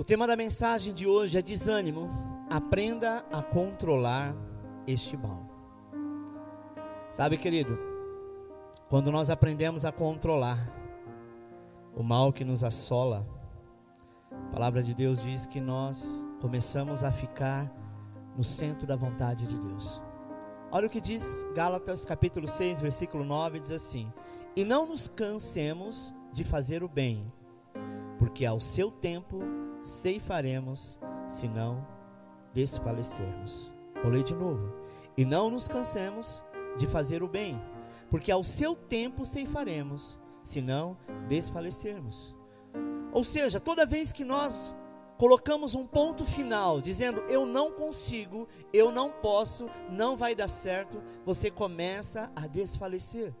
tema da mensagem de hoje é desânimo. Aprenda a controlar este mal. Sabe, querido, quando nós aprendemos a controlar o mal que nos assola, a palavra de Deus diz que nós começamos a ficar no centro da vontade de Deus. Olha o que diz Gálatas capítulo 6, versículo 9, diz assim: e não nos cansemos de fazer o bem, porque ao seu tempo ceifaremos, se não desfalecermos. Vou ler de novo. E não nos cansemos de fazer o bem, porque ao seu tempo ceifaremos, se não desfalecermos. Ou seja, toda vez que nós colocamos um ponto final, dizendo eu não consigo, eu não posso, não vai dar certo, você começa a desfalecer.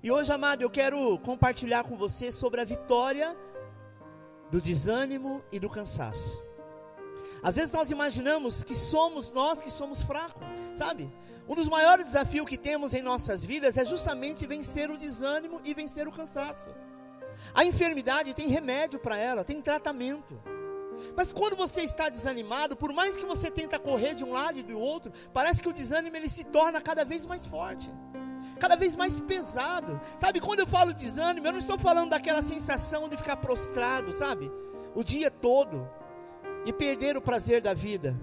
E hoje, amado, eu quero compartilhar com você sobre a vitória do desânimo e do cansaço. Às vezes nós imaginamos que somos nós que somos fracos, sabe? Um dos maiores desafios que temos em nossas vidas é justamente vencer o desânimo e vencer o cansaço. A enfermidade tem remédio para ela, tem tratamento. Mas quando você está desanimado, por mais que você tenta correr de um lado e do outro, parece que o desânimo ele se torna cada vez mais forte, cada vez mais pesado. Sabe, quando eu falo desânimo, eu não estou falando daquela sensação de ficar prostrado, sabe? O dia todo e perder o prazer da vida.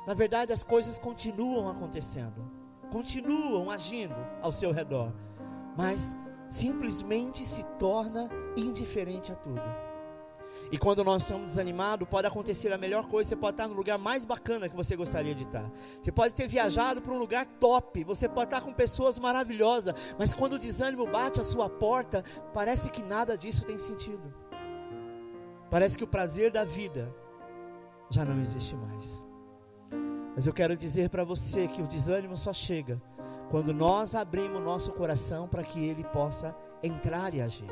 Na verdade, as coisas continuam acontecendo, continuam agindo ao seu redor, mas simplesmente se torna indiferente a tudo. E quando nós estamos desanimados, pode acontecer a melhor coisa: você pode estar no lugar mais bacana que você gostaria de estar. Você pode ter viajado para um lugar top, você pode estar com pessoas maravilhosas, mas quando o desânimo bate a sua porta, parece que nada disso tem sentido. Parece que o prazer da vida já não existe mais. Mas eu quero dizer para você que o desânimo só chega quando nós abrimos nosso coração para que ele possa entrar e agir.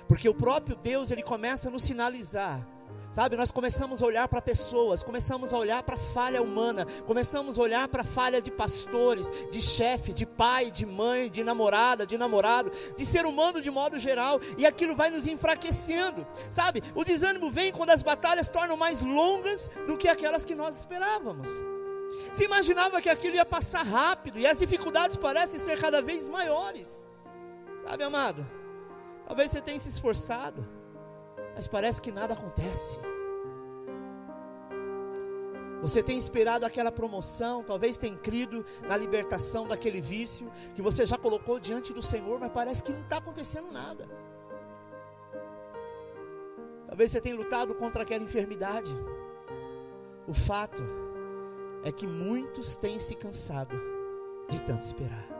Porque o próprio Deus, ele começa a nos sinalizar, sabe? Nós começamos a olhar para pessoas, começamos a olhar para a falha humana, começamos a olhar para a falha de pastores, de chefe, de pai, de mãe, de namorada, de namorado, de ser humano de modo geral, e aquilo vai nos enfraquecendo, sabe? O desânimo vem quando as batalhas tornam mais longas do que aquelas que nós esperávamos. Você imaginava que aquilo ia passar rápido, e as dificuldades parecem ser cada vez maiores, sabe, amado? Talvez você tenha se esforçado, mas parece que nada acontece. Você tem esperado aquela promoção, talvez tenha crido na libertação daquele vício que você já colocou diante do Senhor, mas parece que não está acontecendo nada. Talvez você tenha lutado contra aquela enfermidade. O fato é que muitos têm se cansado de tanto esperar.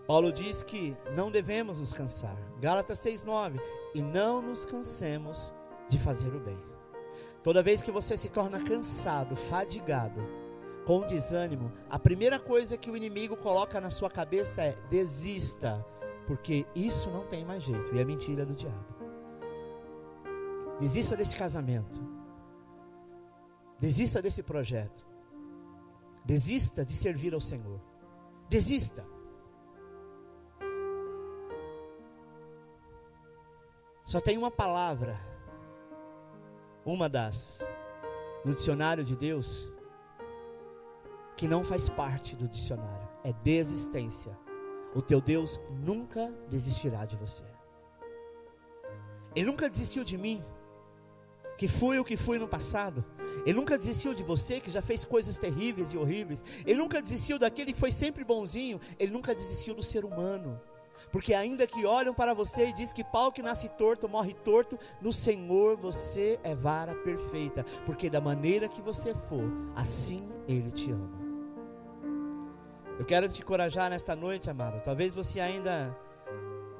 Paulo diz que não devemos nos cansar. Gálatas 6:9. E não nos cansemos de fazer o bem. Toda vez que você se torna cansado, fadigado, com desânimo, a primeira coisa que o inimigo coloca na sua cabeça é: desista, porque isso não tem mais jeito. E é mentira do diabo. Desista desse casamento. Desista desse projeto. Desista de servir ao Senhor. Desista. Só tem uma palavra, no dicionário de Deus, que não faz parte do dicionário: é desistência. O teu Deus nunca desistirá de você. Ele nunca desistiu de mim, que fui o que fui no passado. Ele nunca desistiu de você, que já fez coisas terríveis e horríveis. Ele nunca desistiu daquele que foi sempre bonzinho. Ele nunca desistiu do ser humano. Porque ainda que olham para você e diz que pau que nasce torto, morre torto, no Senhor você é vara perfeita, porque da maneira que você for, assim Ele te ama. Eu quero te encorajar nesta noite, amado. Talvez você ainda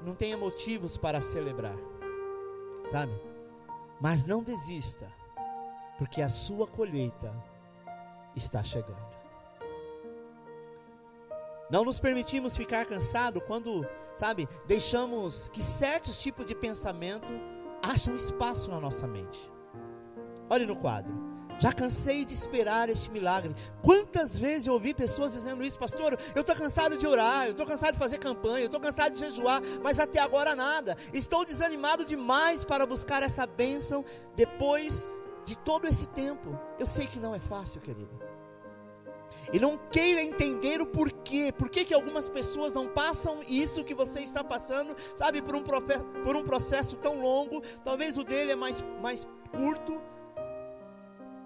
não tenha motivos para celebrar, sabe? Mas não desista, porque a sua colheita está chegando. Não nos permitimos ficar cansados quando, sabe, deixamos que certos tipos de pensamento acham espaço na nossa mente. Olhe no quadro. Já cansei de esperar este milagre. Quantas vezes eu ouvi pessoas dizendo isso: pastor, eu estou cansado de orar, eu estou cansado de fazer campanha, eu estou cansado de jejuar, mas até agora nada. Estou desanimado demais para buscar essa bênção depois de todo esse tempo. Eu sei que não é fácil, querido. E não queira entender o porquê. Por que algumas pessoas não passam isso que você está passando, sabe, por um processo tão longo. Talvez o dele é mais curto.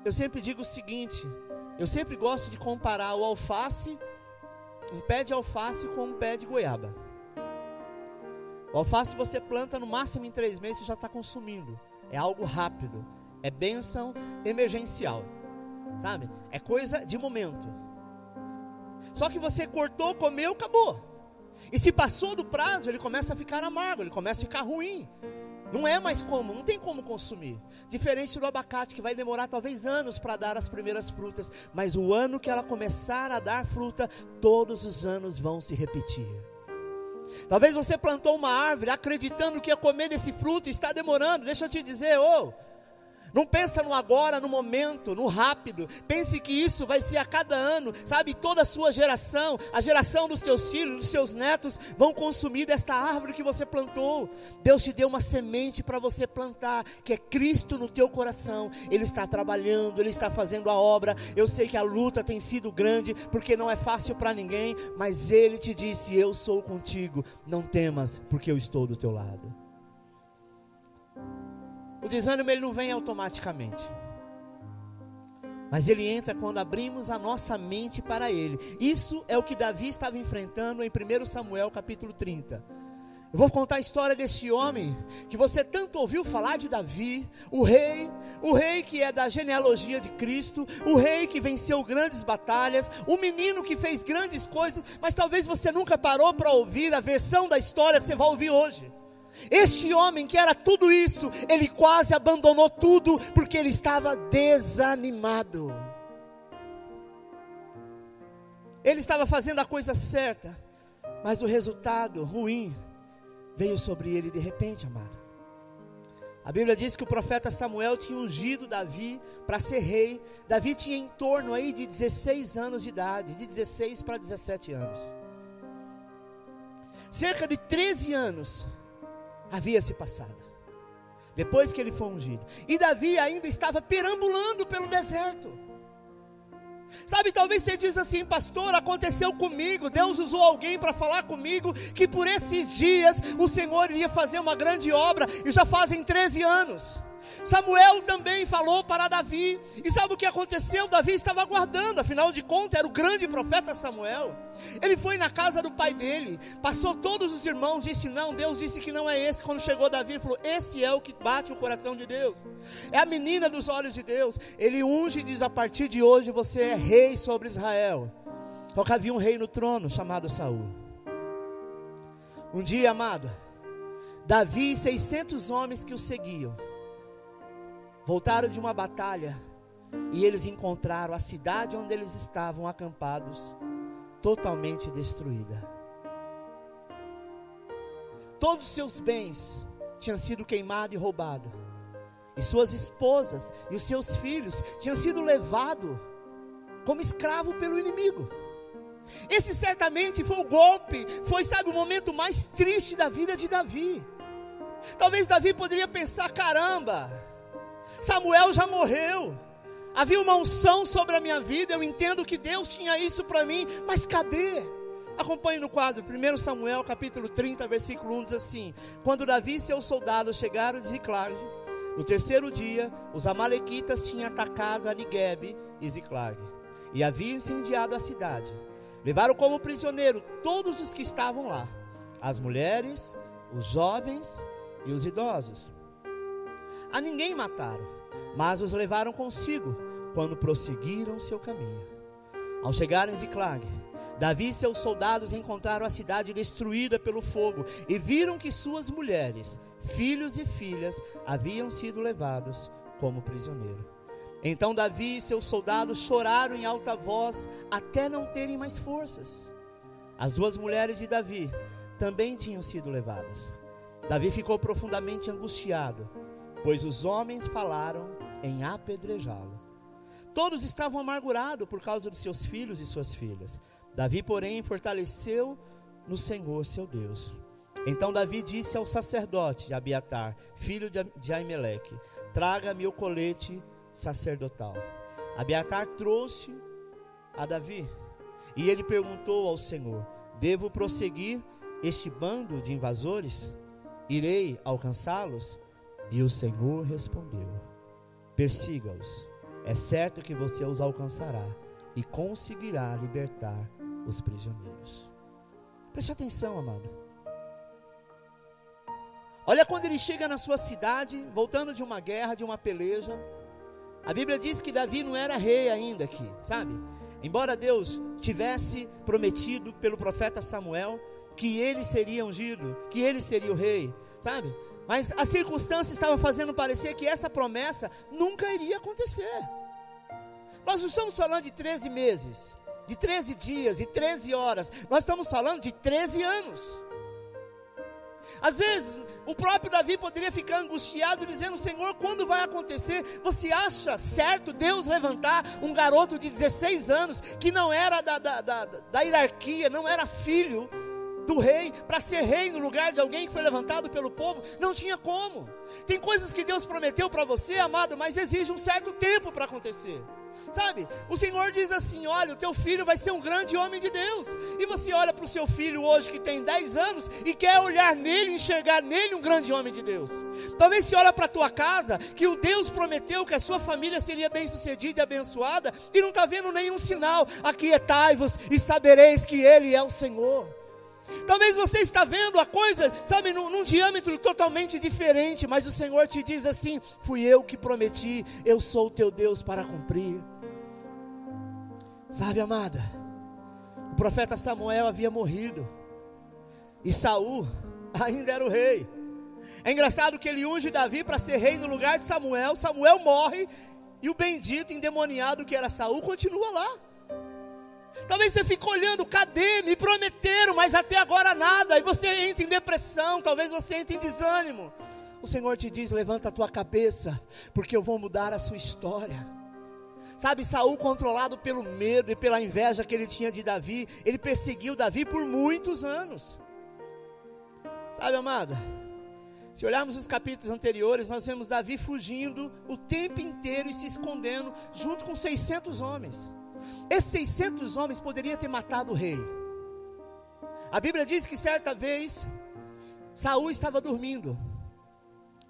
Eu sempre digo o seguinte: eu sempre gosto de comparar o alface, um pé de alface, com um pé de goiaba. O alface você planta no máximo em 3 meses, você já está consumindo. É algo rápido, é bênção emergencial, sabe? É coisa de momento. Só que você cortou, comeu, acabou. E se passou do prazo, ele começa a ficar amargo, ele começa a ficar ruim. Não é mais como, não tem como consumir. Diferente do abacate, que vai demorar talvez anos para dar as primeiras frutas. Mas o ano que ela começar a dar fruta, todos os anos vão se repetir. Talvez você plantou uma árvore acreditando que ia comer desse fruto e está demorando. Deixa eu te dizer, não pensa no agora, no momento, no rápido. Pense que isso vai ser a cada ano, sabe? Toda a sua geração, a geração dos teus filhos, dos seus netos, vão consumir desta árvore que você plantou. Deus te deu uma semente para você plantar, que é Cristo no teu coração. Ele está trabalhando, Ele está fazendo a obra. Eu sei que a luta tem sido grande, porque não é fácil para ninguém, mas Ele te disse: eu sou contigo, não temas, porque eu estou do teu lado. O desânimo, ele não vem automaticamente, mas ele entra quando abrimos a nossa mente para ele. Isso é o que Davi estava enfrentando em 1 Samuel capítulo 30. Eu vou contar a história deste homem, que você tanto ouviu falar de Davi, o rei que é da genealogia de Cristo, o rei que venceu grandes batalhas, o menino que fez grandes coisas, mas talvez você nunca parou para ouvir a versão da história que você vai ouvir hoje. Este homem que era tudo isso, ele quase abandonou tudo, porque ele estava desanimado. Ele estava fazendo a coisa certa, mas o resultado ruim veio sobre ele de repente, amado. A Bíblia diz que o profeta Samuel tinha ungido Davi para ser rei. Davi tinha em torno aí de 16 anos de idade, de 16 para 17 anos. Cerca de 13 anos havia se passado, depois que ele foi ungido, e Davi ainda estava perambulando pelo deserto. Sabe, talvez você diz assim: pastor, aconteceu comigo, Deus usou alguém para falar comigo, que por esses dias o Senhor iria fazer uma grande obra, e já fazem 13 anos. Samuel também falou para Davi, e sabe o que aconteceu? Davi estava aguardando, afinal de contas era o grande profeta Samuel. Ele foi na casa do pai dele, passou todos os irmãos, disse não, Deus disse que não é esse. Quando chegou Davi, ele falou: esse é o que bate o coração de Deus, é a menina dos olhos de Deus. Ele unge e diz: a partir de hoje você é rei sobre Israel. Só que havia um rei no trono chamado Saul. Um dia, amado, Davi e 600 homens que o seguiam voltaram de uma batalha, e eles encontraram a cidade onde eles estavam acampados totalmente destruída. Todos os seus bens tinham sido queimados e roubados, e suas esposas e os seus filhos tinham sido levados como escravo pelo inimigo. Esse certamente foi o golpe, foi, sabe, o momento mais triste da vida de Davi. Talvez Davi poderia pensar: caramba, Samuel já morreu, havia uma unção sobre a minha vida, eu entendo que Deus tinha isso para mim, mas cadê? Acompanhe no quadro, 1 Samuel capítulo 30, versículo 1 diz assim: quando Davi e seus soldados chegaram de Ziclag, no terceiro dia, os amalequitas tinham atacado a Neguebe e Ziclag, e haviam incendiado a cidade. Levaram como prisioneiro todos os que estavam lá, as mulheres, os jovens e os idosos. A ninguém mataram, mas os levaram consigo quando prosseguiram seu caminho. Ao chegarem em Ziclag, Davi e seus soldados encontraram a cidade destruída pelo fogo, e viram que suas mulheres, filhos e filhas haviam sido levados como prisioneiros. Então Davi e seus soldados choraram em alta voz até não terem mais forças. As 2 mulheres de Davi também tinham sido levadas. Davi ficou profundamente angustiado, pois os homens falaram em apedrejá-lo. Todos estavam amargurados por causa dos seus filhos e suas filhas. Davi, porém, fortaleceu no Senhor, seu Deus. Então Davi disse ao sacerdote Abiatar, filho de Aimeleque: traga-me o colete sacerdotal. Abiatar trouxe a Davi, e ele perguntou ao Senhor: devo prosseguir este bando de invasores? Irei alcançá-los? E o Senhor respondeu: persiga-os. É certo que você os alcançará e conseguirá libertar os prisioneiros. Preste atenção, amado. Olha, quando ele chega na sua cidade, voltando de uma guerra, de uma peleja, a Bíblia diz que Davi não era rei ainda aqui, sabe? Embora Deus tivesse prometido pelo profeta Samuel que ele seria ungido, que ele seria o rei, sabe? Mas as circunstâncias estavam fazendo parecer que essa promessa nunca iria acontecer. Nós não estamos falando de 13 meses, de 13 dias, de 13 horas. Nós estamos falando de 13 anos. Às vezes, o próprio Davi poderia ficar angustiado, dizendo: Senhor, quando vai acontecer? Você acha certo Deus levantar um garoto de 16 anos, que não era da hierarquia, não era filho do rei, para ser rei no lugar de alguém que foi levantado pelo povo? Não tinha como. Tem coisas que Deus prometeu para você, amado, mas exige um certo tempo para acontecer, sabe? O Senhor diz assim: olha, o teu filho vai ser um grande homem de Deus. E você olha para o seu filho hoje, que tem 10 anos, e quer olhar nele, enxergar nele um grande homem de Deus. Talvez você olha para a tua casa, que o Deus prometeu que a sua família seria bem sucedida e abençoada, e não está vendo nenhum sinal. Aquietai-vos e sabereis que Ele é o Senhor. Talvez você está vendo a coisa, sabe, num diâmetro totalmente diferente, mas o Senhor te diz assim: fui eu que prometi, eu sou o teu Deus para cumprir. Sabe, amada, o profeta Samuel havia morrido, e Saul ainda era o rei. É engraçado que ele unge Davi para ser rei no lugar de Samuel. Samuel morre, e o bendito endemoniado que era Saul continua lá. Talvez você fique olhando: cadê? Me prometeram, mas até agora nada. E você entra em depressão, talvez você entre em desânimo. O Senhor te diz: levanta a tua cabeça, porque eu vou mudar a sua história. Sabe, Saul, controlado pelo medo e pela inveja que ele tinha de Davi, ele perseguiu Davi por muitos anos. Sabe, amada, se olharmos os capítulos anteriores, nós vemos Davi fugindo o tempo inteiro e se escondendo, junto com 600 homens. Esses 600 homens poderiam ter matado o rei. A Bíblia diz que certa vez Saul estava dormindo,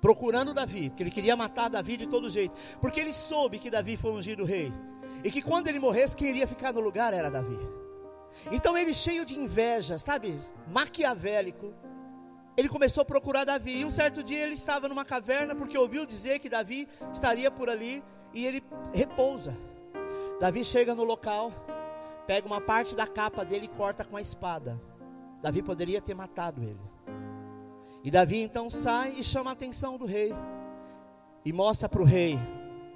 procurando Davi, porque ele queria matar Davi de todo jeito, porque ele soube que Davi foi ungido rei, e que quando ele morresse, quem iria ficar no lugar era Davi. Então ele, cheio de inveja, sabe, maquiavélico, ele começou a procurar Davi. E um certo dia ele estava numa caverna, porque ouviu dizer que Davi estaria por ali, e ele repousa. Davi chega no local, pega uma parte da capa dele e corta com a espada. Davi poderia ter matado ele. E Davi então sai e chama a atenção do rei, e mostra para o rei: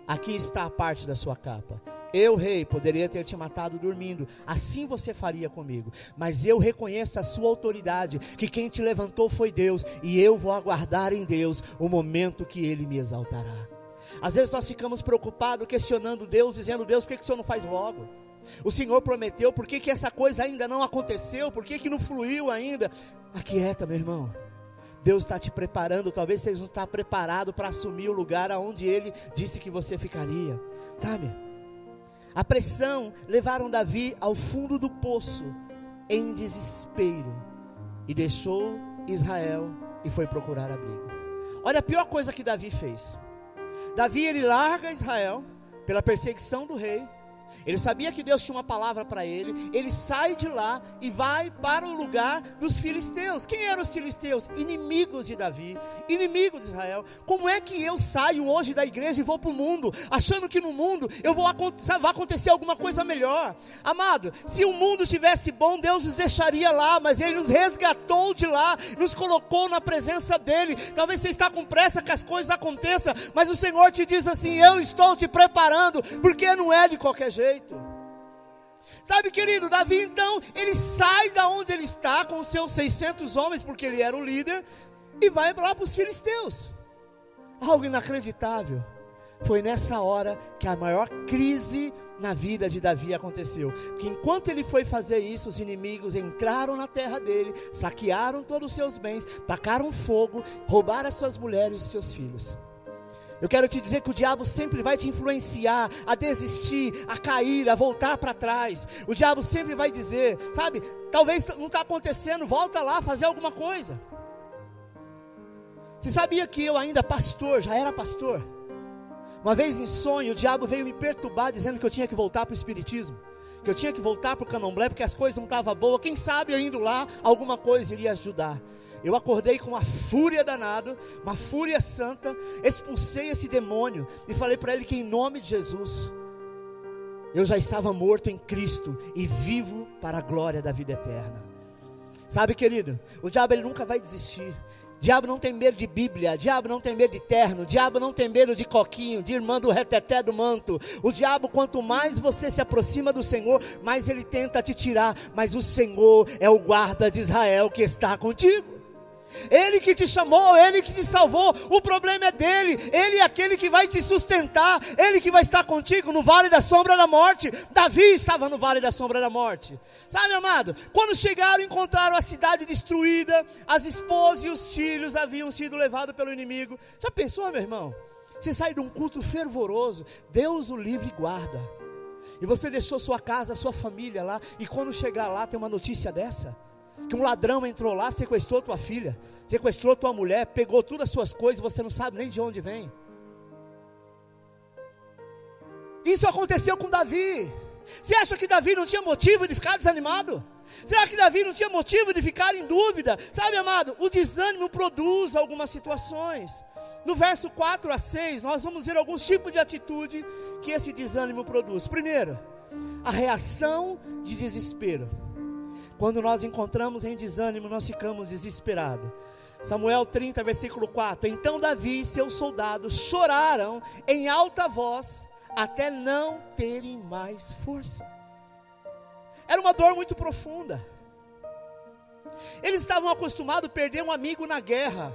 aqui está a parte da sua capa. Eu, rei, poderia ter te matado dormindo, assim você faria comigo, mas eu reconheço a sua autoridade, que quem te levantou foi Deus, e eu vou aguardar em Deus o momento que Ele me exaltará. Às vezes nós ficamos preocupados, questionando Deus, dizendo: Deus, por que o Senhor não faz logo? O Senhor prometeu, por que essa coisa ainda não aconteceu? Por que não fluiu ainda? Aquieta, meu irmão. Deus está te preparando. Talvez você não está preparado para assumir o lugar aonde Ele disse que você ficaria, sabe? A pressão levaram Davi ao fundo do poço, em desespero, e deixou Israel e foi procurar abrigo. Olha a pior coisa que Davi fez. Davi, ele larga Israel pela perseguição do rei. Ele sabia que Deus tinha uma palavra para ele. Ele sai de lá e vai para o lugar dos filisteus. Quem eram os filisteus? Inimigos de Davi, inimigos de Israel. Como é que eu saio hoje da igreja e vou para o mundo, achando que no mundo vai acontecer alguma coisa melhor? Amado, se o mundo estivesse bom, Deus nos deixaria lá, mas Ele nos resgatou de lá, nos colocou na presença dEle. Talvez você está com pressa que as coisas aconteçam, mas o Senhor te diz assim: eu estou te preparando, porque não é de qualquer jeito. Sabe, querido, Davi então, ele sai da onde ele está com os seus 600 homens, porque ele era o líder, e vai lá para os filisteus. Algo inacreditável. Foi nessa hora que a maior crise na vida de Davi aconteceu. Porque enquanto ele foi fazer isso, os inimigos entraram na terra dele, saquearam todos os seus bens, tacaram fogo, roubaram as suas mulheres e seus filhos. Eu quero te dizer que o diabo sempre vai te influenciar a desistir, a cair, a voltar para trás. O diabo sempre vai dizer, sabe, talvez não está acontecendo, volta lá fazer alguma coisa. Você sabia que eu ainda pastor, já era pastor? Uma vez em sonho, o diabo veio me perturbar dizendo que eu tinha que voltar para o espiritismo, que eu tinha que voltar para o candomblé, porque as coisas não estavam boas. Quem sabe eu indo lá, alguma coisa iria ajudar. Eu acordei com uma fúria danada, uma fúria santa, expulsei esse demônio e falei para ele que em nome de Jesus, eu já estava morto em Cristo e vivo para a glória da vida eterna. Sabe, querido, o diabo ele nunca vai desistir. O diabo não tem medo de Bíblia, o diabo não tem medo de terno, o diabo não tem medo de coquinho, de irmã do reteté do manto. O diabo, quanto mais você se aproxima do Senhor, mais ele tenta te tirar, mas o Senhor é o guarda de Israel que está contigo. Ele que te chamou, Ele que te salvou, o problema é dele, Ele é aquele que vai te sustentar, Ele que vai estar contigo no vale da sombra da morte. Davi estava no vale da sombra da morte, sabe, amado, quando chegaram, encontraram a cidade destruída, as esposas e os filhos haviam sido levados pelo inimigo. Já pensou, meu irmão, você sai de um culto fervoroso, Deus o livre e guarda, e você deixou sua casa, sua família lá, e quando chegar lá tem uma notícia dessa, que um ladrão entrou lá, sequestrou tua filha, sequestrou tua mulher, pegou todas as suas coisas, você não sabe nem de onde vem. Isso aconteceu com Davi. Você acha que Davi não tinha motivo de ficar desanimado? Será que Davi não tinha motivo de ficar em dúvida? Sabe, amado, o desânimo produz algumas situações. No verso 4 a 6, nós vamos ver alguns tipos de atitude que esse desânimo produz. Primeiro, a reação de desespero. Quando nós encontramos em desânimo, nós ficamos desesperados. Samuel 30, versículo 4. Então Davi e seus soldados choraram em alta voz, até não terem mais força. Era uma dor muito profunda. Eles estavam acostumados a perder um amigo na guerra,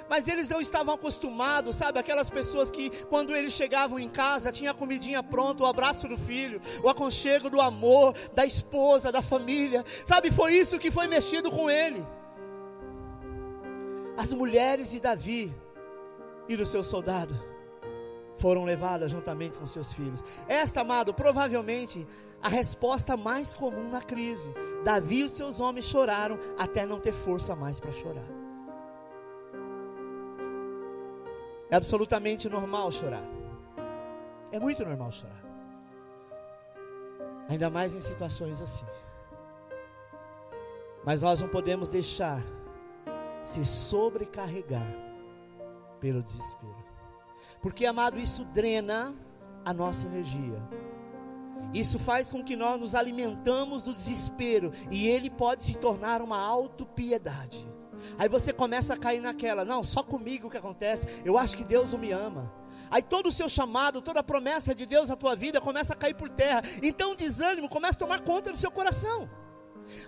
mas eles não estavam acostumados, sabe, aquelas pessoas que quando eles chegavam em casa, tinha a comidinha pronta, o abraço do filho, o aconchego do amor, da esposa, da família, sabe, foi isso que foi mexido com ele. As mulheres de Davi e dos seus soldados foram levadas juntamente com seus filhos. Esta, amado, provavelmente a resposta mais comum na crise. Davi e os seus homens choraram até não ter força mais para chorar. É absolutamente normal chorar. É muito normal chorar. Ainda mais em situações assim. Mas nós não podemos deixar se sobrecarregar pelo desespero. Porque, amado, isso drena a nossa energia. Isso faz com que nós nos alimentamos do desespero. E ele pode se tornar uma autopiedade. Aí você começa a cair naquela, não, só comigo que acontece, eu acho que Deus não me ama. Aí todo o seu chamado, toda a promessa de Deus na tua vida começa a cair por terra. Então o desânimo começa a tomar conta do seu coração.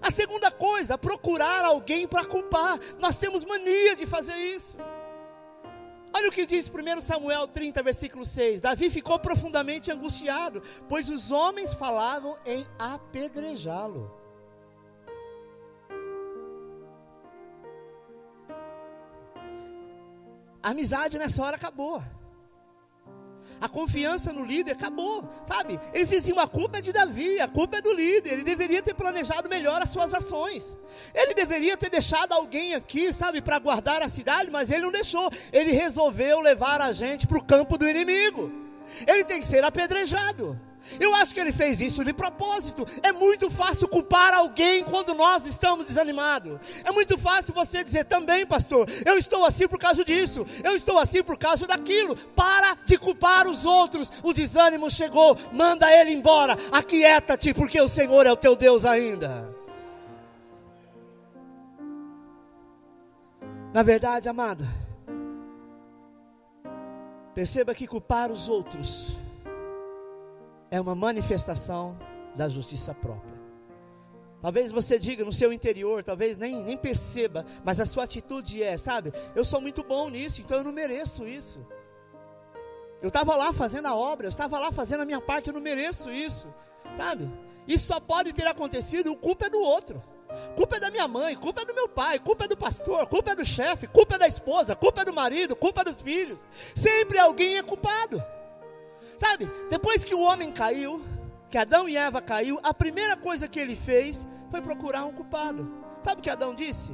A segunda coisa, procurar alguém para culpar. Nós temos mania de fazer isso. Olha o que diz 1 Samuel 30, versículo 6. Davi ficou profundamente angustiado, pois os homens falavam em apedrejá-lo. A amizade nessa hora acabou. A confiança no líder acabou, sabe? Eles diziam, a culpa é de Davi, a culpa é do líder. Ele deveria ter planejado melhor as suas ações. Ele deveria ter deixado alguém aqui, sabe, para guardar a cidade, mas ele não deixou. Ele resolveu levar a gente para o campo do inimigo. Ele tem que ser apedrejado. Eu acho que ele fez isso de propósito. É muito fácil culpar alguém quando nós estamos desanimados. É muito fácil você dizer também, pastor, eu estou assim por causa disso, eu estou assim por causa daquilo. Para de culpar os outros. O desânimo chegou, manda ele embora. Aquieta-te, porque o Senhor é o teu Deus ainda. Na verdade, amado, perceba que culpar os outros é uma manifestação da justiça própria. Talvez você diga no seu interior, talvez nem perceba, mas a sua atitude é, sabe, eu sou muito bom nisso, então eu não mereço isso. Eu estava lá fazendo a obra, eu estava lá fazendo a minha parte, eu não mereço isso, sabe? Isso só pode ter acontecido, culpa é do outro. Culpa é da minha mãe, culpa é do meu pai, culpa é do pastor, culpa é do chefe, culpa é da esposa, culpa é do marido, culpa é dos filhos. Sempre alguém é culpado. Sabe, depois que o homem caiu, que Adão e Eva caiu, a primeira coisa que ele fez foi procurar um culpado. Sabe o que Adão disse?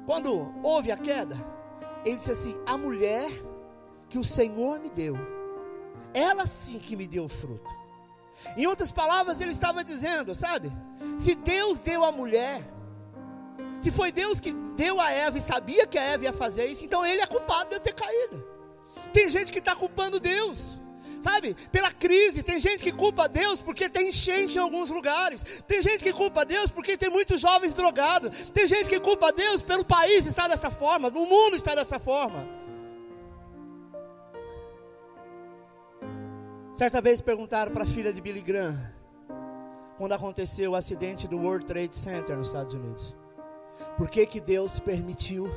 Quando houve a queda, ele disse assim: a mulher que o Senhor me deu, ela sim que me deu o fruto. Em outras palavras, ele estava dizendo, sabe, se Deus deu a mulher, se foi Deus que deu a Eva e sabia que a Eva ia fazer isso, então ele é culpado de eu ter caído. Tem gente que está culpando Deus, sabe, pela crise. Tem gente que culpa Deus porque tem enchente em alguns lugares. Tem gente que culpa Deus porque tem muitos jovens drogados. Tem gente que culpa Deus pelo país estar dessa forma, o mundo está dessa forma. Certa vez perguntaram para a filha de Billy Graham, quando aconteceu o acidente do World Trade Center nos Estados Unidos, por que que Deus permitiu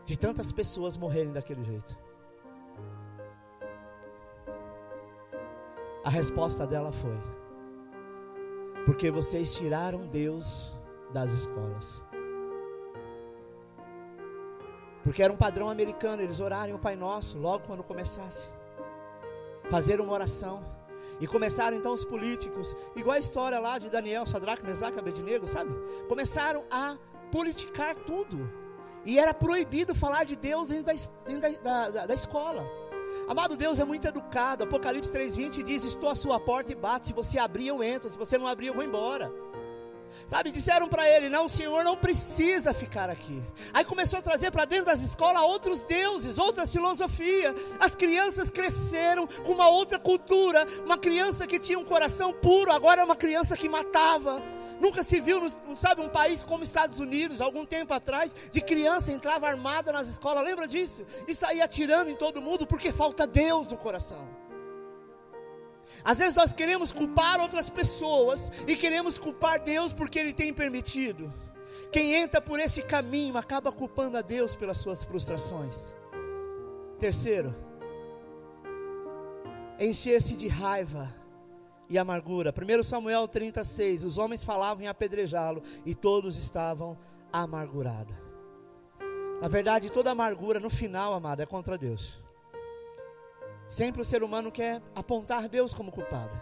de tantas pessoas morrerem daquele jeito? A resposta dela foi: porque vocês tiraram Deus das escolas. Porque era um padrão americano eles orarem o Pai Nosso logo quando começasse, fazer uma oração. E começaram então os políticos, igual a história lá de Daniel, Sadraque, Mesaque e Abednego, sabe? Começaram a politicar tudo. E era proibido falar de Deus dentro da escola. Amado, Deus é muito educado. Apocalipse 3:20 diz: estou à sua porta e bato, se você abrir eu entro, se você não abrir eu vou embora. Sabe, disseram para ele: não, o Senhor não precisa ficar aqui. Aí começou a trazer para dentro das escolas outros deuses, outras filosofias. As crianças cresceram com uma outra cultura. Uma criança que tinha um coração puro, agora é uma criança que matava. Nunca se viu, sabe, um país como Estados Unidos, algum tempo atrás, de criança entrava armada nas escolas, lembra disso? E saía atirando em todo mundo porque falta Deus no coração. Às vezes nós queremos culpar outras pessoas e queremos culpar Deus porque Ele tem permitido. Quem entra por esse caminho acaba culpando a Deus pelas suas frustrações. Terceiro, encher-se de raiva e amargura. 1 Samuel 36, os homens falavam em apedrejá-lo e todos estavam amargurados. Na verdade, toda amargura no final, amado, é contra Deus. Sempre o ser humano quer apontar Deus como culpado.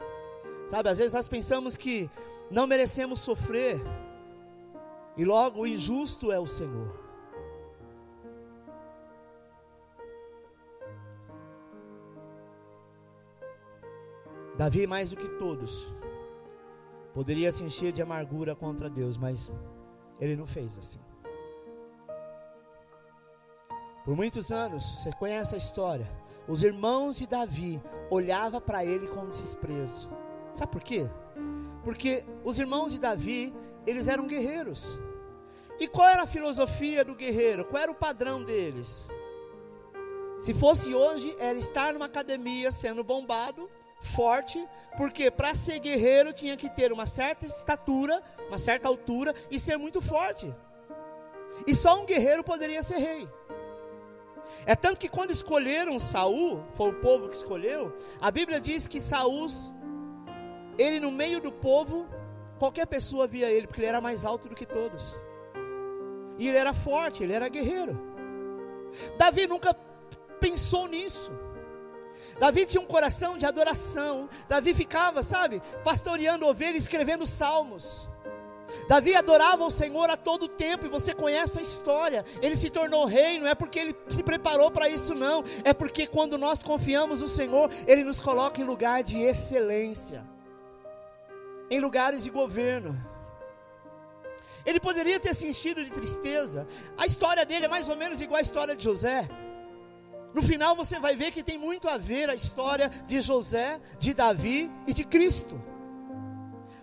Sabe, às vezes nós pensamos que não merecemos sofrer e logo o injusto é o Senhor. Davi, mais do que todos, poderia se encher de amargura contra Deus, mas ele não fez assim. Por muitos anos, você conhece a história, os irmãos de Davi olhavam para ele com desprezo. Sabe por quê? Porque os irmãos de Davi, eles eram guerreiros. E qual era a filosofia do guerreiro? Qual era o padrão deles? Se fosse hoje, era estar numa academia sendo bombado, forte, porque para ser guerreiro tinha que ter uma certa estatura, uma certa altura e ser muito forte. E só um guerreiro poderia ser rei. É tanto que quando escolheram Saul, foi o povo que escolheu, a Bíblia diz que Saul, ele no meio do povo, qualquer pessoa via ele, porque ele era mais alto do que todos. E ele era forte, ele era guerreiro. Davi nunca pensou nisso. Davi tinha um coração de adoração. Davi ficava, sabe, pastoreando ovelhas, escrevendo salmos. Davi adorava o Senhor a todo tempo, e você conhece a história. Ele se tornou rei, não é porque ele se preparou para isso não, é porque quando nós confiamos no Senhor, Ele nos coloca em lugar de excelência, em lugares de governo. Ele poderia ter se enchido de tristeza. A história dele é mais ou menos igual à história de José. No final você vai ver que tem muito a ver a história de José, de Davi e de Cristo.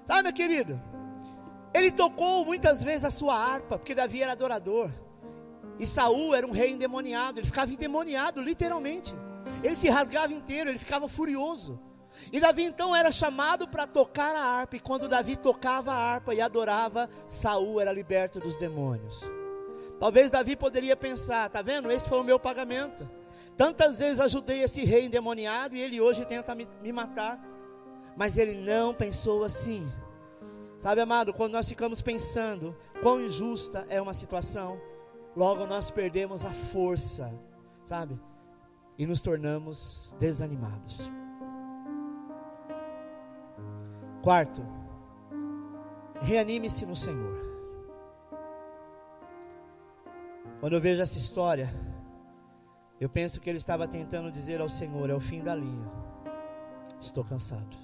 Sabe, meu querido, ele tocou muitas vezes a sua harpa, porque Davi era adorador. E Saul era um rei endemoniado, ele ficava endemoniado, literalmente. Ele se rasgava inteiro, ele ficava furioso. E Davi então era chamado para tocar a harpa. E quando Davi tocava a harpa e adorava, Saul era liberto dos demônios. Talvez Davi poderia pensar: tá vendo, esse foi o meu pagamento. Tantas vezes ajudei esse rei endemoniado e ele hoje tenta me matar. Mas ele não pensou assim. Sabe, amado, quando nós ficamos pensando quão injusta é uma situação, logo nós perdemos a força, sabe? E nos tornamos desanimados. Quarto, reanime-se no Senhor. Quando eu vejo essa história, eu penso que ele estava tentando dizer ao Senhor: é o fim da linha, estou cansado.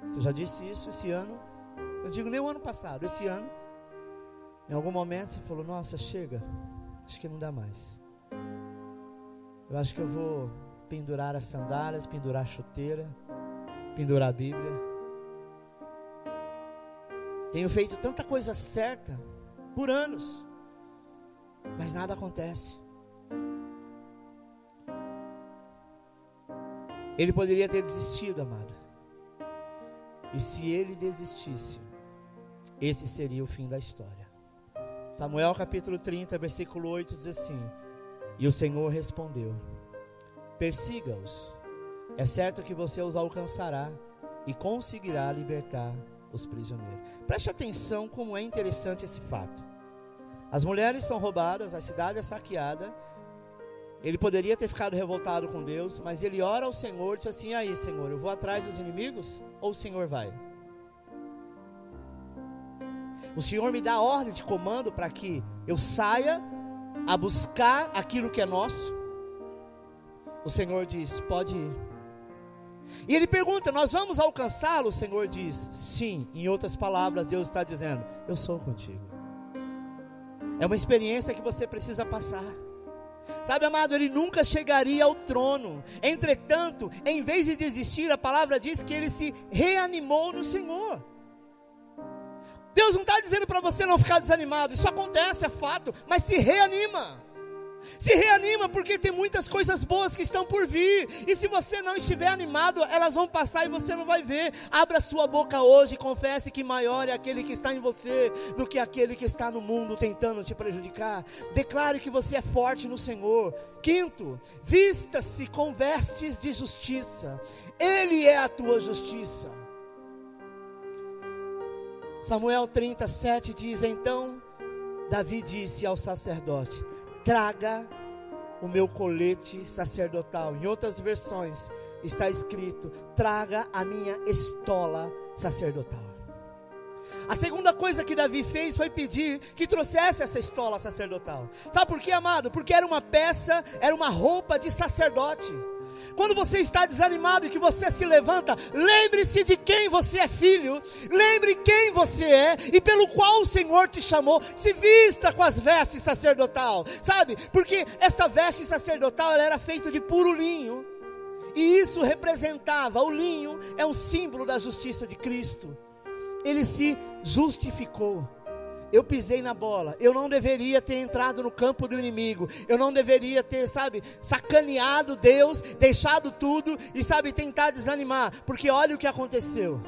Você já disse isso esse ano? Eu digo nem o ano passado, esse ano. Em algum momento você falou: nossa, chega, acho que não dá mais. Eu acho que eu vou pendurar as sandálias, pendurar a chuteira, pendurar a Bíblia. Tenho feito tanta coisa certa por anos, mas nada acontece. Ele poderia ter desistido, amado. E se ele desistisse, esse seria o fim da história. Samuel capítulo 30, versículo 8 diz assim: e o Senhor respondeu: persiga-os, é certo que você os alcançará e conseguirá libertar os prisioneiros. Preste atenção como é interessante esse fato. As mulheres são roubadas, a cidade é saqueada. Ele poderia ter ficado revoltado com Deus, mas ele ora ao Senhor e diz assim: aí, Senhor, eu vou atrás dos inimigos ou o Senhor vai? O Senhor me dá ordem de comando para que eu saia a buscar aquilo que é nosso? O Senhor diz: pode ir. E ele pergunta: nós vamos alcançá-lo? O Senhor diz: sim. Em outras palavras, Deus está dizendo: eu sou contigo. É uma experiência que você precisa passar. Sabe, amado, ele nunca chegaria ao trono. Entretanto, em vez de desistir, a palavra diz que ele se reanimou no Senhor. Deus não está dizendo para você não ficar desanimado. Isso acontece, é fato. Mas se reanima. Se reanima, porque tem muitas coisas boas que estão por vir. E se você não estiver animado, elas vão passar e você não vai ver. Abra sua boca hoje e confesse que maior é aquele que está em você do que aquele que está no mundo tentando te prejudicar. Declare que você é forte no Senhor. Quinto, vista-se com vestes de justiça. Ele é a tua justiça. Samuel 37 diz: então Davi disse ao sacerdote: traga o meu colete sacerdotal. Em outras versões está escrito: traga a minha estola sacerdotal. A segunda coisa que Davi fez foi pedir que trouxesse essa estola sacerdotal. Sabe por quê, amado? Porque era uma peça, era uma roupa de sacerdote. Quando você está desanimado e que você se levanta, lembre-se de quem você é filho, lembre quem você é e pelo qual o Senhor te chamou. Se vista com as vestes sacerdotal, sabe? Porque esta veste sacerdotal, ela era feita de puro linho, e isso representava, o linho é um símbolo da justiça de Cristo. Ele se justificou. Eu pisei na bola, eu não deveria ter entrado no campo do inimigo, eu não deveria ter, sacaneado Deus, deixado tudo e, tentar desanimar, porque olha o que aconteceu.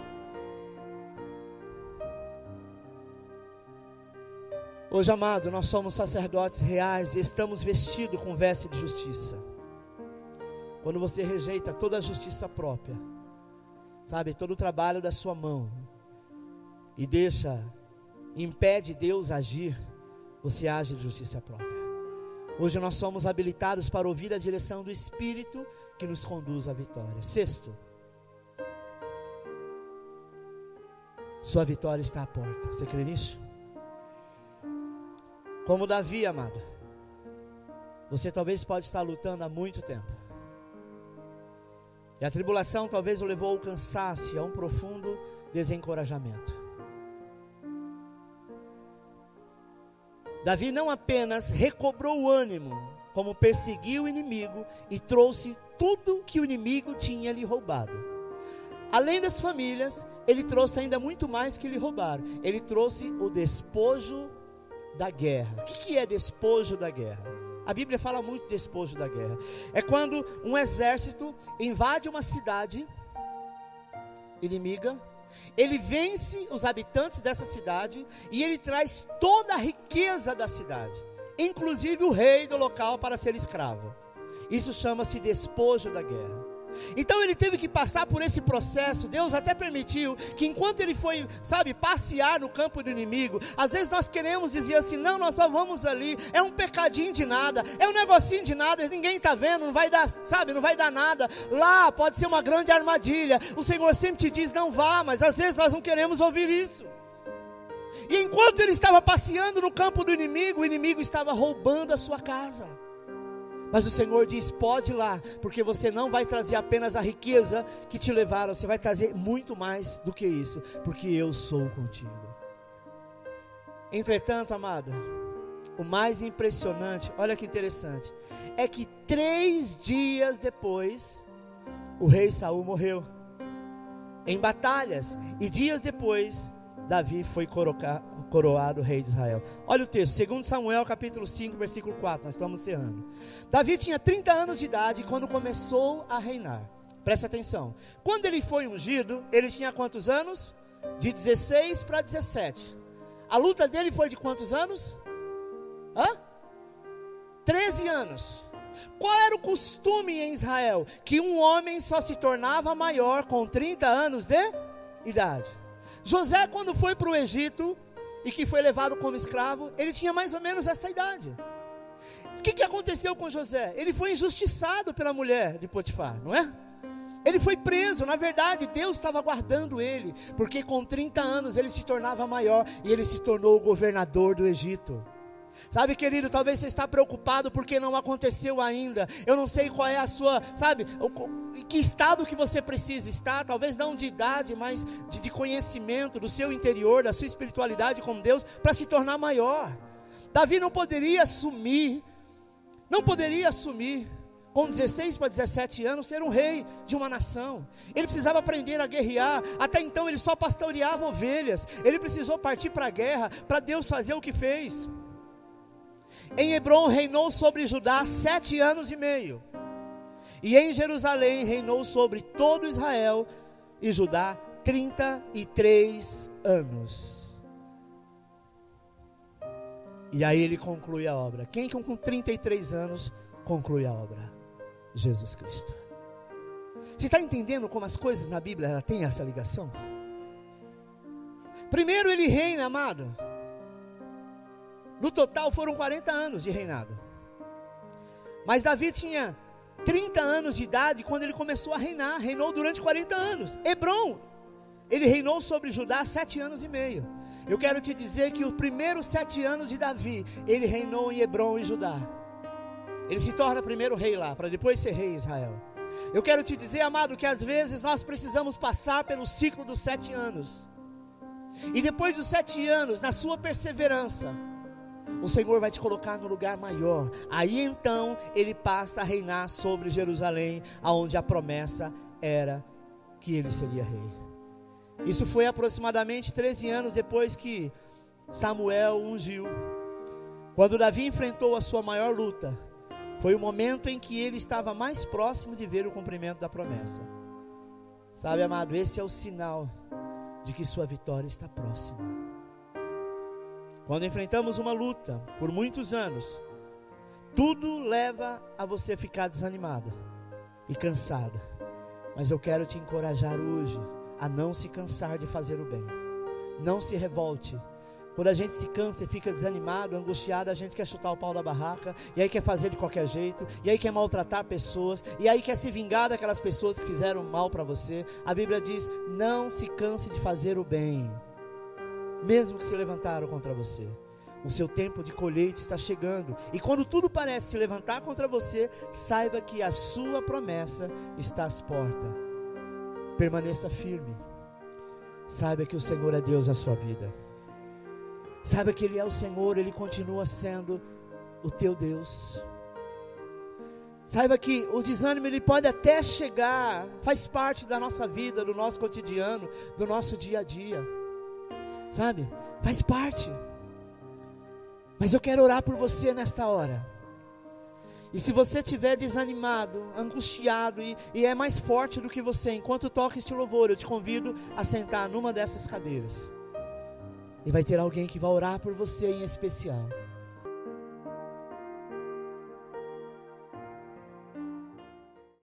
Hoje, amado, nós somos sacerdotes reais e estamos vestidos com veste de justiça. Quando você rejeita toda a justiça própria, todo o trabalho da sua mão, e impede Deus agir, você age de justiça própria. Hoje nós somos habilitados para ouvir a direção do Espírito que nos conduz à vitória. Sexto, sua vitória está à porta. Você crê nisso? Como Davi, amado, você talvez pode estar lutando há muito tempo, e a tribulação talvez o levou ao cansaço, a um profundo desencorajamento. Davi não apenas recobrou o ânimo, como perseguiu o inimigo e trouxe tudo que o inimigo tinha lhe roubado. Além das famílias, ele trouxe ainda muito mais que lhe roubaram. Ele trouxe o despojo da guerra. O que é despojo da guerra? A Bíblia fala muito de despojo da guerra. É quando um exército invade uma cidade inimiga, ele vence os habitantes dessa cidade e ele traz toda a riqueza da cidade, inclusive o rei do local, para ser escravo. Isso chama-se despojo da guerra. Então ele teve que passar por esse processo. Deus até permitiu que enquanto ele foi, passear no campo do inimigo, às vezes nós queremos dizer assim, não, nós só vamos ali, é um pecadinho de nada, é um negocinho de nada, ninguém está vendo, não vai dar, não vai dar nada, lá pode ser uma grande armadilha. O Senhor sempre te diz, não vá, mas às vezes nós não queremos ouvir isso. E enquanto ele estava passeando no campo do inimigo, o inimigo estava roubando a sua casa. Mas o Senhor diz, pode ir lá, porque você não vai trazer apenas a riqueza que te levaram, você vai trazer muito mais do que isso, porque eu sou contigo. Entretanto, amado, o mais impressionante, olha que interessante, é que 3 dias depois, o rei Saul morreu, em batalhas, e dias depois, Davi foi coroado rei de Israel. Olha o texto, 2 Samuel capítulo 5, versículo 4, nós estamos encerrando. Davi tinha 30 anos de idade quando começou a reinar. Preste atenção, quando ele foi ungido, ele tinha quantos anos? De 16 para 17. A luta dele foi de quantos anos? 13 anos. Qual era o costume em Israel? Que um homem só se tornava maior com 30 anos de idade. José, quando foi para o Egito e que foi levado como escravo, ele tinha mais ou menos essa idade. O que aconteceu com José? Ele foi injustiçado pela mulher de Potifar, não é? Ele foi preso, na verdade Deus estava guardando ele, porque com 30 anos ele se tornava maior e ele se tornou o governador do Egito. Sabe, querido, talvez você está preocupado porque não aconteceu ainda. Eu não sei qual é a sua, em que estado que você precisa estar. Talvez não de idade, mas de conhecimento do seu interior, da sua espiritualidade com Deus, para se tornar maior. Davi não poderia assumir com 16 para 17 anos ser um rei de uma nação. Ele precisava aprender a guerrear. Até então ele só pastoreava ovelhas. Ele precisou partir para a guerra, para Deus fazer o que fez. Em Hebrom reinou sobre Judá 7 anos e meio. E em Jerusalém reinou sobre todo Israel e Judá 33 anos. E aí ele conclui a obra. Quem com 33 anos conclui a obra? Jesus Cristo. Você está entendendo como as coisas na Bíblia ela tem essa ligação? Primeiro ele reina, amado. No total foram 40 anos de reinado. Mas Davi tinha 30 anos de idade quando ele começou a reinar. Reinou durante 40 anos. Hebrom, ele reinou sobre Judá 7 anos e meio. Eu quero te dizer que os primeiros 7 anos de Davi, ele reinou em Hebrom e Judá. Ele se torna primeiro rei lá, para depois ser rei em Israel. Eu quero te dizer, amado, que às vezes nós precisamos passar pelo ciclo dos 7 anos. E depois dos 7 anos, na sua perseverança, o Senhor vai te colocar no lugar maior. Aí então ele passa a reinar sobre Jerusalém, aonde a promessa era que ele seria rei. Isso foi aproximadamente 13 anos depois que Samuel o ungiu. Quando Davi enfrentou a sua maior luta, foi o momento em que ele estava mais próximo de ver o cumprimento da promessa. Sabe, amado, esse é o sinal de que sua vitória está próxima. Quando enfrentamos uma luta por muitos anos, tudo leva a você ficar desanimado e cansado. Mas eu quero te encorajar hoje a não se cansar de fazer o bem. Não se revolte. Quando a gente se cansa e fica desanimado, angustiado, a gente quer chutar o pau da barraca, e aí quer fazer de qualquer jeito, e aí quer maltratar pessoas, e aí quer se vingar daquelas pessoas que fizeram mal para você. A Bíblia diz, não se canse de fazer o bem, mesmo que se levantaram contra você. O seu tempo de colheita está chegando, e quando tudo parece se levantar contra você, saiba que a sua promessa está às portas. Permaneça firme. Saiba que o Senhor é Deus na sua vida. Saiba que Ele é o Senhor, Ele continua sendo o teu Deus. Saiba que o desânimo ele pode até chegar, faz parte da nossa vida, do nosso cotidiano, do nosso dia a dia. Sabe? Faz parte. Mas eu quero orar por você nesta hora. E se você estiver desanimado, angustiado e é mais forte do que você, enquanto toca este louvor, eu te convido a sentar numa dessas cadeiras. E vai ter alguém que vai orar por você em especial.